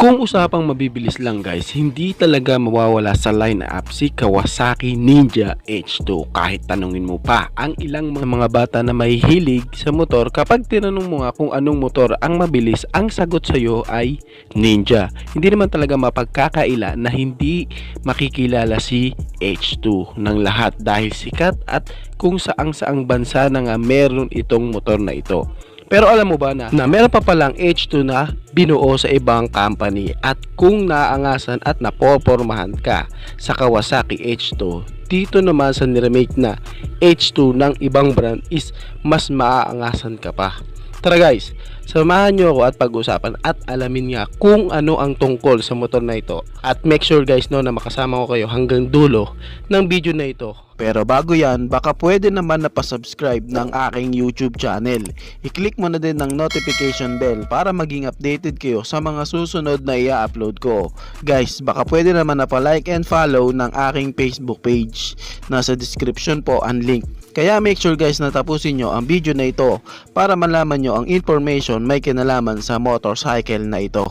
Kung usapang mabibilis lang guys, hindi talaga mawawala sa lineup si Kawasaki Ninja H2. Kahit tanungin mo pa ang ilang mga bata na may hilig sa motor, kapag tinanong mo nga kung anong motor ang mabilis, ang sagot sa iyo ay Ninja. Hindi naman talaga mapagkakaila na hindi makikilala si H2 ng lahat dahil sikat at kung saang bansa na nga meron itong motor na ito. Pero alam mo ba na meron pa palang H2 na binuo sa ibang company, at kung naaangasan at napopormahan ka sa Kawasaki H2, dito naman sa niremake na H2 ng ibang brand is mas maaangasan ka pa. Tara guys, samahan nyo ako at pag-usapan at alamin nga kung ano ang tungkol sa motor na ito, at make sure guys na makasama ko kayo hanggang dulo ng video na ito. Pero bago yan, baka pwede naman na pa-subscribe ng aking YouTube channel. I-click mo na din ng notification bell para maging updated kayo sa mga susunod na i-upload ko. Guys, baka pwede naman na pa-like and follow ng aking Facebook page. Nasa description po ang link. Kaya make sure guys na tapusin nyo ang video na ito para malaman nyo ang information may kinalaman sa motorcycle na ito.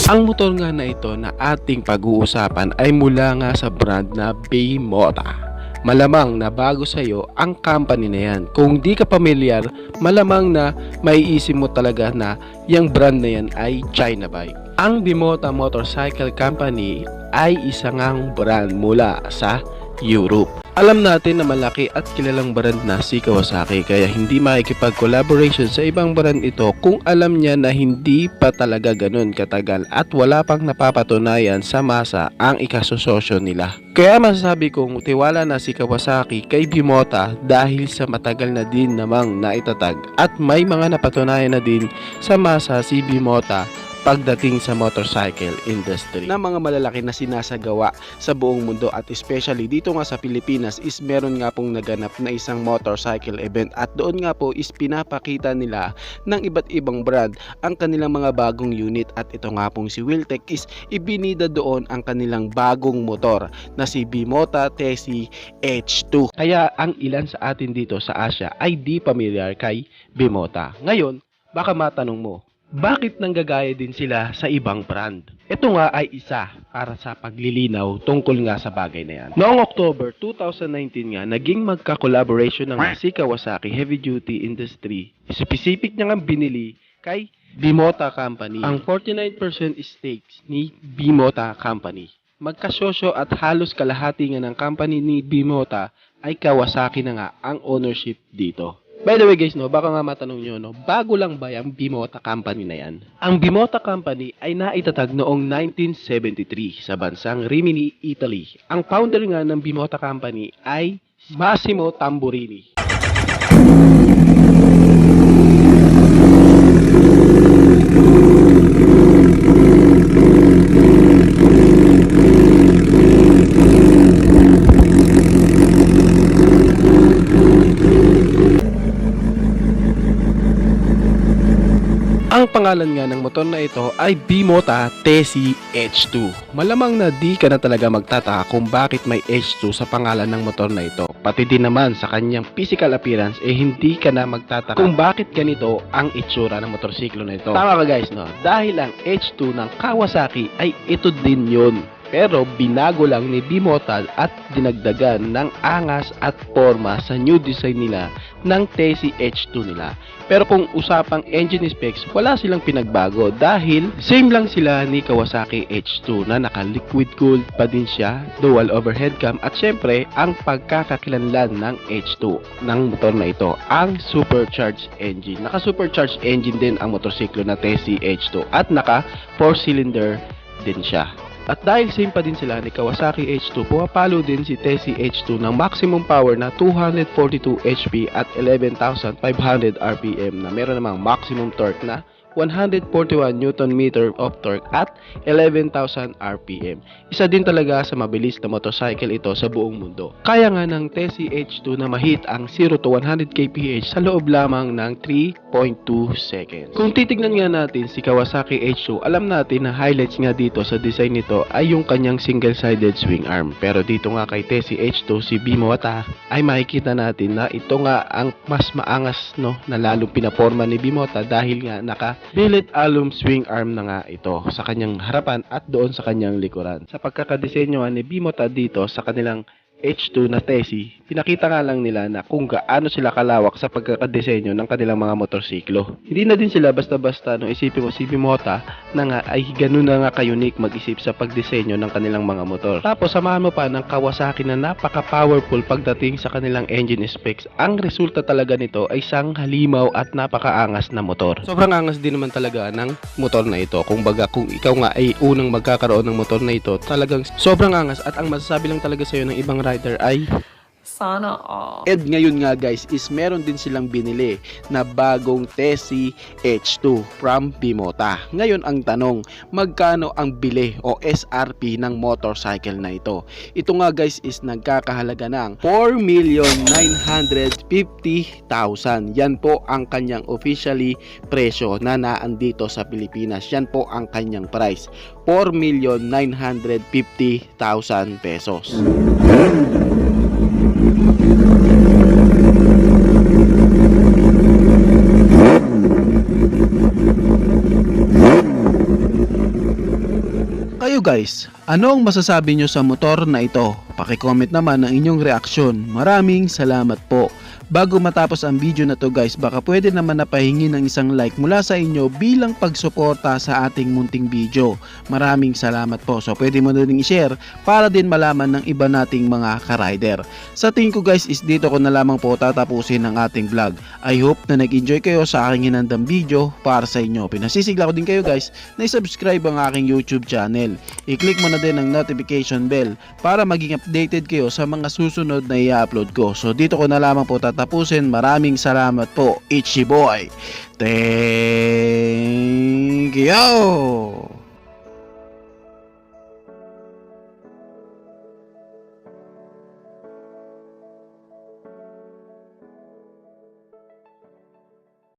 Ang motor nga na ito na ating pag-uusapan ay mula nga sa brand na Bimota. Malamang na bago sa iyo ang company na yan. Kung di ka pamilyar, malamang na maiisip mo talaga na yung brand na yan ay China bike. Ang Bimota Motorcycle Company ay isa ngang brand mula sa Europe. Alam natin na malaki at kilalang brand na si Kawasaki, kaya hindi makikipag-collaboration sa ibang brand ito kung alam niya na hindi pa talaga ganun katagal at wala pang napapatunayan sa masa ang ikasososyo nila. Kaya masasabi kong tiwala na si Kawasaki kay Bimota dahil sa matagal na din namang naitatag at may mga napatunayan na din sa masa si Bimota pagdating sa motorcycle industry na mga malalaki na sinasagawa sa buong mundo, at especially dito nga sa Pilipinas is meron nga pong naganap na isang motorcycle event, at doon nga po is pinapakita nila ng iba't ibang brand ang kanilang mga bagong unit, at ito nga pong si Wiltec is ibinida doon ang kanilang bagong motor na si Bimota Tesi H2. Kaya ang ilan sa atin dito sa Asia ay di pamilyar kay Bimota. Ngayon, baka matanong mo, bakit nanggagaya din sila sa ibang brand? Ito nga ay isa para sa paglilinaw tungkol nga sa bagay na yan. Noong October 2019 nga, naging magka-collaboration ng si Kawasaki Heavy Duty Industry. Specific niya nga binili kay Bimota Company ang 49% stakes ni Bimota Company. Magkasosyo at halos kalahati nga ng company ni Bimota ay Kawasaki na nga ang ownership dito. By the way guys, baka nga matanong nyo, bago lang ba yung Bimota Company na yan? Ang Bimota Company ay naitatag noong 1973 sa bansang Rimini, Italy. Ang founder nga ng Bimota Company ay Massimo Tamburini. Ang pangalan nga ng motor na ito ay Bimota Tesi H2. Malamang na di ka na talaga magtataka kung bakit may H2 sa pangalan ng motor na ito. Pati din naman sa kanyang physical appearance hindi ka na magtataka kung bakit ganito ang itsura ng motorsiklo na ito. Tama ka guys, dahil ang H2 ng Kawasaki ay ito din yun. Pero binago lang ni Bimota at dinagdagan ng angas at forma sa new design nila ng Tessie H2 nila. Pero kung usapang engine specs, wala silang pinagbago dahil same lang sila ni Kawasaki H2 na naka-liquid cooled pa din siya, dual overhead cam at syempre ang pagkakakilanlan ng H2 ng motor na ito, ang supercharged engine. Naka-supercharged engine din ang motorsiklo na Tessie H2 at naka 4-cylinder din siya. At dahil same pa din sila ni Kawasaki H2, pumapalo din si Tessie H2 ng maximum power na 242 HP at 11,500 RPM na meron namang maximum torque na 141 Nm of torque at 11,000 RPM. Isa din talaga sa mabilis na motorcycle ito sa buong mundo. Kaya nga ng Tessie H2 na mahit ang 0 to 100 kph sa loob lamang ng 3.2 seconds. Kung titignan nga natin si Kawasaki H2, alam natin na highlights nga dito sa design nito ay yung kanyang single-sided swing arm. Pero dito nga kay Tessie H2, si Bimota, ay makikita natin na ito nga ang mas maangas na lalong pinaporma ni Bimota dahil nga naka billet alum swing arm na nga ito sa kanyang harapan at doon sa kanyang likuran. Sa pagkakadisenyo ni Bimota dito sa kanilang H2 na Tessie, pinakita nga lang nila na kung gaano sila kalawak sa pagkakadesenyo ng kanilang mga motorsiklo. Hindi na din sila basta-basta isipin mo si Bimota na nga ay ganun na nga ka-unique mag-isip sa pagdisenyo ng kanilang mga motor. Tapos samahan mo pa ng Kawasaki na napaka-powerful pagdating sa kanilang engine specs. Ang resulta talaga nito ay isang halimaw at napakaangas na motor. Sobrang angas din naman talaga ng motor na ito. Kung ikaw nga ay unang magkakaroon ng motor na ito, talagang sobrang angas at ang masasabi lang talaga sa'yo ng ibang rider ay sana all. And ngayon nga guys is meron din silang binili na bagong Tessie H2 from Bimota. Ngayon ang tanong, magkano ang bili o SRP ng motorcycle na ito? Ito nga guys is nagkakahalaga ng 4,950,000. Yan po ang kanyang officially presyo na naandito sa Pilipinas. Yan po ang kanyang price. 4,950,000 pesos. Kayo guys, ano ang masasabi nyo sa motor na ito? Paki-comment naman ang inyong reaksyon. Maraming salamat po. Bago matapos ang video na to guys, baka pwede naman napahingi ng isang like mula sa inyo bilang pagsuporta sa ating munting video. Maraming salamat po. So pwede mo na rin i-share para din malaman ng iba nating mga ka-rider. Sa tingin ko guys is dito ko na lamang po tatapusin ang ating vlog. I hope na nag-enjoy kayo sa aking hinandang video para sa inyo. Pinasisigla ko din kayo guys na i-subscribe ang aking YouTube channel. I-click mo na din ang notification bell para maging updated kayo sa mga susunod na i-upload ko. So dito ko na lamang po tatapusin. Maraming salamat po, Ichi Boy. Thank you!